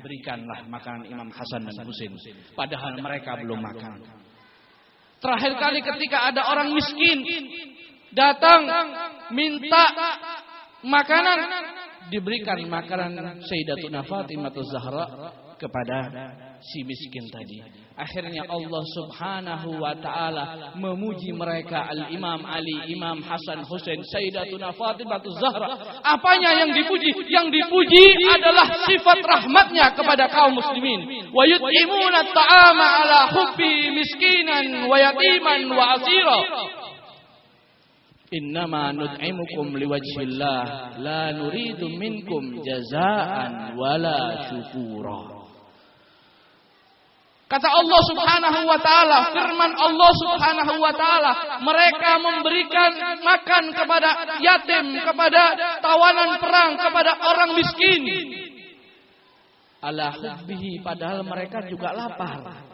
diberikanlah makanan Imam Hasan dan Husain, padahal mereka belum makan. Terakhir kali ketika ada orang miskin datang minta makanan, diberikan makanan Sayyidatuna Fatimah Az-Zahra kepada si miskin tadi. Akhirnya Allah Subhanahu wa taala memuji mereka, Al-Imam Ali, Imam Hasan, Husain, Sayyidatuna Fatimah Az-Zahra. Apanya yang dipuji? Yang dipuji adalah sifat rahmatnya kepada kaum muslimin. Wa yut'imuna at-ta'ama ala hubbi miskinan wa yatiman wa asira. Innama nud'imukum liwajhillah la nuridu minkum jazaan wala syukura. Kata Allah Subhanahu wa taala, firman Allah Subhanahu wa taala, mereka memberikan makan kepada yatim, kepada tawanan perang, kepada orang miskin. Ala hubbihi, padahal mereka juga lapar.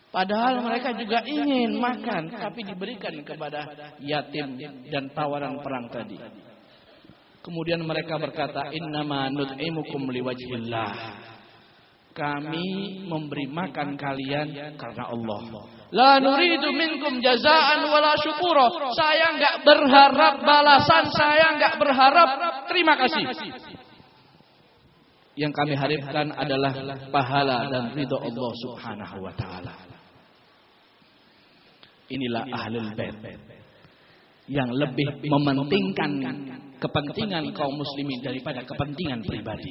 Padahal mereka juga ingin makan, tapi diberikan kepada yatim dan tawanan perang tadi. Kemudian mereka berkata, innama nud'imukum liwajhillah. Kami memberi makan kalian karena Allah. La nuridu minkum jazaan wala syukura. Saya enggak berharap balasan, saya enggak berharap terima kasih. Yang kami harapkan adalah pahala dan ridha Allah Subhanahu wa taala. Inilah ahlul bait yang lebih mementingkan kepentingan kaum muslimin daripada kepentingan pribadi.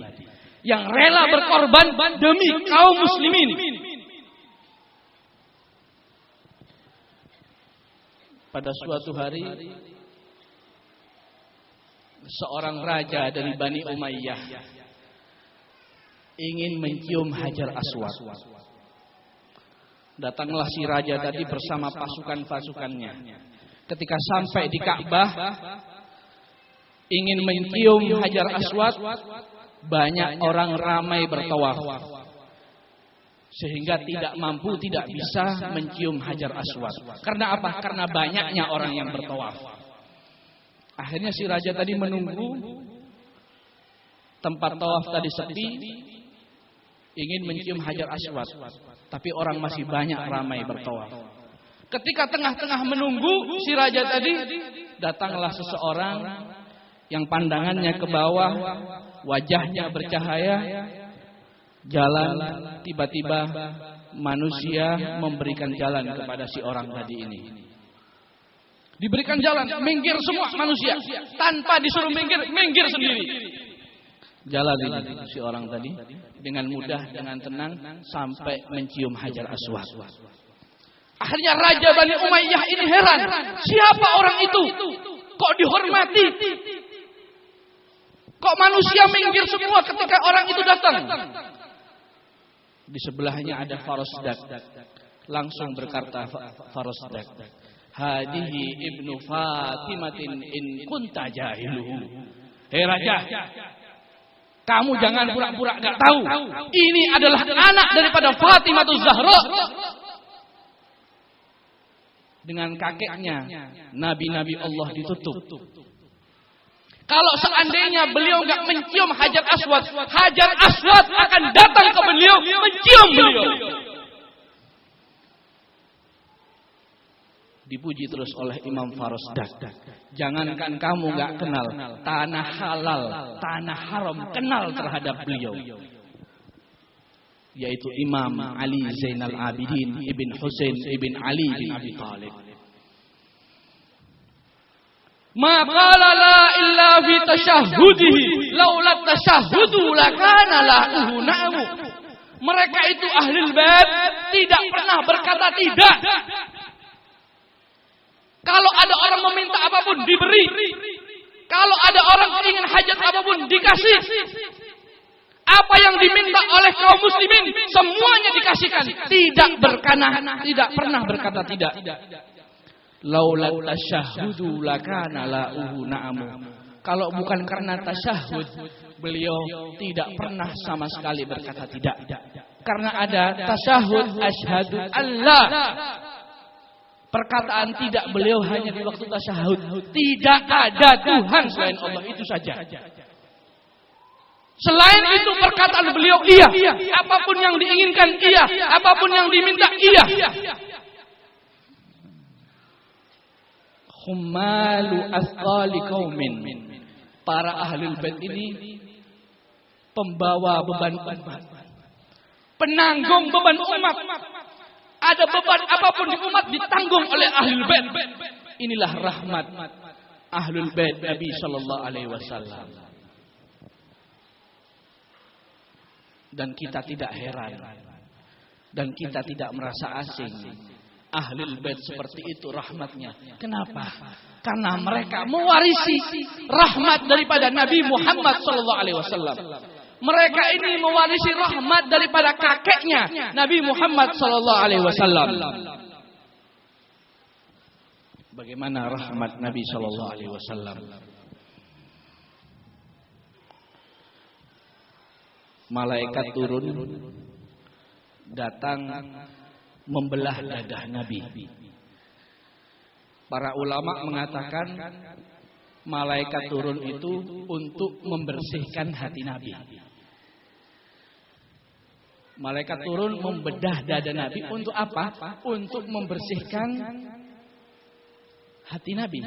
Yang rela berkorban demi kaum muslimin. Pada suatu hari, seorang raja dari Bani Umayyah ingin mencium Hajar Aswad. Datanglah si raja tadi bersama pasukan-pasukannya. Ketika sampai di Ka'bah, ingin mencium Hajar Aswad, banyak orang ramai bertawaf, sehingga tidak mampu, tidak bisa mencium Hajar Aswad. Karena apa? Karena banyaknya orang yang bertawaf. Akhirnya si raja tadi menunggu tempat tawaf tadi sepi, ingin mencium Hajar Aswad, tapi orang masih banyak ramai bertawaf. Ketika tengah-tengah menunggu si raja tadi, datanglah seseorang yang pandangannya ke bawah, wajahnya bercahaya, jalan, tiba-tiba manusia memberikan jalan kepada si orang tadi ini. Diberikan jalan, minggir semua manusia, tanpa disuruh minggir, minggir sendiri. Jalan ini si orang tadi dengan mudah, dengan tenang sampai mencium Hajar Aswad. Akhirnya Raja Bani Umayyah ini heran, siapa orang itu? Kok dihormati? Kok manusia minggir semua ketika orang itu datang? Di sebelahnya ada Farosdak. Langsung berkata Farosdak, hadihi ibnu Fatimatin in kunta jahiluhu. Hei raja, kamu jangan pura-pura gak tahu. Ini adalah anak daripada Fatimah Az-Zahra. Dengan kakeknya nabi-nabi Allah ditutup. Kalau seandainya beliau enggak mencium Hajar Aswad, Hajar Aswad akan datang ke beliau mencium beliau. Dipuji terus oleh Imam Farosdak. Jangankan kamu enggak kenal, tanah halal, tanah haram kenal terhadap beliau. Yaitu Imam Ali Zainal Abidin ibn Husain ibn Ali bin Abi Thalib. Ma qala la illa fi tashahhudihi laula tashahhudu lakana lahu na'mu. Mereka itu ahlul bait tidak pernah berkata tidak. Kalau ada orang meminta apapun diberi. Kalau ada orang ingin hajat apapun dikasih. Apa yang diminta oleh kaum muslimin semuanya dikasihkan. Tidak berkanah, tidak pernah berkata tidak. Laula tasyahhudu lakana lahu na'mu. Kalau bukan karena tasyahud, beliau tidak pernah sama sekali berkata tidak. Karena ada tasyahud asyhadu Allah. Perkataan tidak beliau hanya di waktu tasyahud. Tidak ada Tuhan selain Allah, itu saja. Selain itu perkataan beliau iya, apapun yang diinginkan iya, apapun yang diminta iya. Hummalu asqali qaumin. Para ahlul bait ini pembawa beban umat. Penanggung beban umat. Ada beban apapun di umat ditanggung oleh ahlul bait. Inilah rahmat ahlul bait Nabi sallallahu alaihi wasallam. Dan kita tidak heran dan kita tidak merasa asing. Ahlul bait seperti itu rahmatnya. Kenapa? Karena mereka mewarisi rahmat daripada Nabi Muhammad sallallahu alaihi wasallam. Mereka ini mewarisi rahmat daripada kakeknya Nabi Muhammad sallallahu alaihi wasallam. Bagaimana rahmat Nabi sallallahu alaihi wasallam? Malaikat turun datang membelah dadah Nabi. Para ulama mengatakan malaikat turun itu untuk membersihkan hati Nabi. Malaikat turun membedah dada Nabi untuk apa? Untuk membersihkan hati Nabi.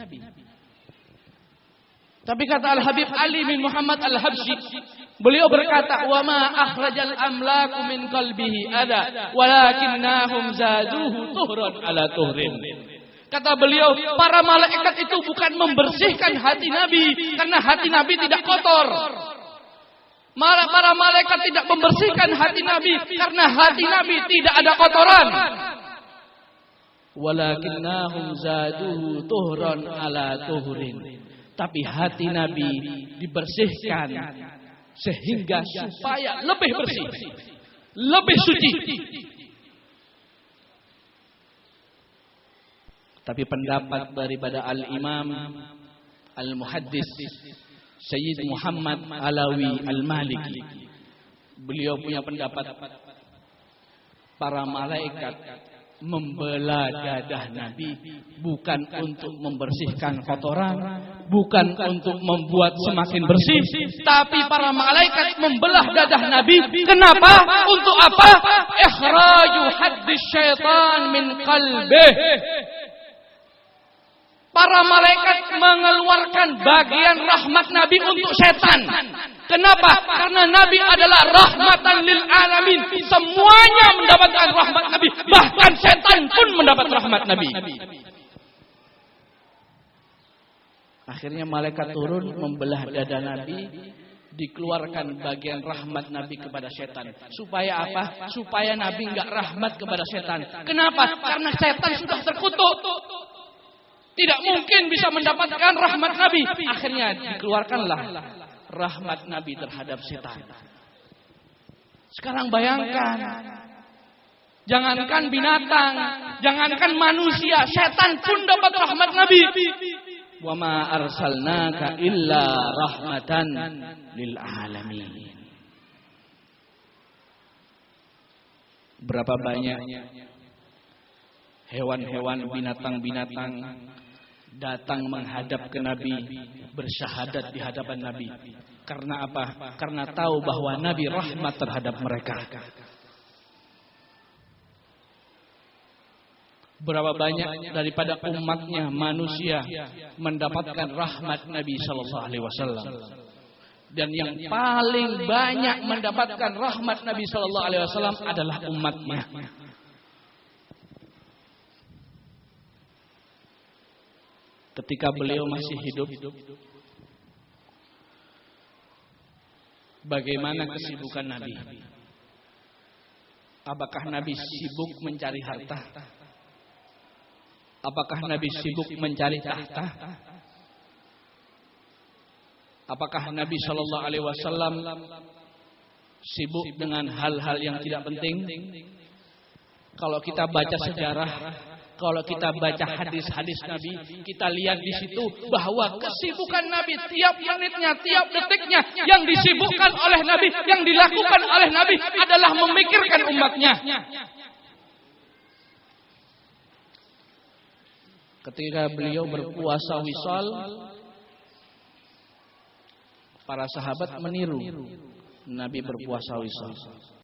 Tapi kata Al-Habib Ali bin Muhammad Al-Habsyi, beliau berkata, "Wa ma akhrajal amlaku min qalbihi ada, walakinnahum zaduhu tuhran ala tuhrin." Kata beliau, para malaikat itu bukan membersihkan hati Nabi karena hati Nabi tidak kotor. Para malaikat tidak membersihkan hati Nabi karena hati Nabi tidak ada kotoran. Walakinnahum zaduhu tuhran ala tuhrin. Tapi hati Nabi dibersihkan sehingga supaya lebih bersih, lebih suci. Tapi pendapat daripada Al-Imam Al-Muhaddis Sayyid Muhammad Alawi Al-Maliki, beliau punya pendapat para malaikat membelah dadah Nabi bukan untuk membersihkan kotoran, bukan untuk membuat semakin bersih, tapi para malaikat membelah dadah Nabi. Kenapa? Untuk apa? Ikhraju haddis syaitan min qalbih. Para malaikat mengeluarkan bagian rahmat Nabi untuk setan. Kenapa? Karena Nabi adalah rahmatan lil alamin. Semuanya mendapatkan rahmat Nabi. Bahkan setan pun mendapat rahmat Nabi. Akhirnya malaikat turun membelah dada Nabi. Dikeluarkan bagian rahmat Nabi kepada setan. Supaya apa? Supaya Nabi enggak rahmat kepada setan. Kenapa? Karena setan sudah terkutuk. Tidak mungkin bisa mendapatkan rahmat Nabi. Akhirnya dikeluarkanlah rahmat Nabi terhadap setan. Sekarang bayangkan, jangankan binatang, jangankan manusia, setan pun dapat rahmat Nabi. Wa ma arsalnaka illa rahmatan lil alamin. Berapa banyak hewan-hewan, binatang-binatang datang menghadap ke Nabi, bersyahadat di hadapan Nabi. Karena apa? Karena tahu bahwa Nabi rahmat terhadap mereka. Berapa banyak daripada umatnya manusia mendapatkan rahmat Nabi sallallahu alaihi wasallam. Dan yang paling banyak mendapatkan rahmat Nabi sallallahu alaihi wasallam adalah umatnya. Ketika beliau masih hidup, bagaimana kesibukan Nabi? Apakah Nabi sibuk mencari harta? Apakah Nabi sibuk mencari tahta? Apakah Nabi Shallallahu Alaihi Wasallam sibuk dengan hal-hal yang tidak penting? Kalau kita baca sejarah, kalau kita baca hadis-hadis Nabi, kita lihat di situ bahwa kesibukan Nabi tiap menitnya, tiap detiknya yang disibukkan oleh Nabi, yang dilakukan oleh Nabi adalah memikirkan umatnya. Ketika beliau berpuasa wisal, para sahabat meniru Nabi berpuasa wisal.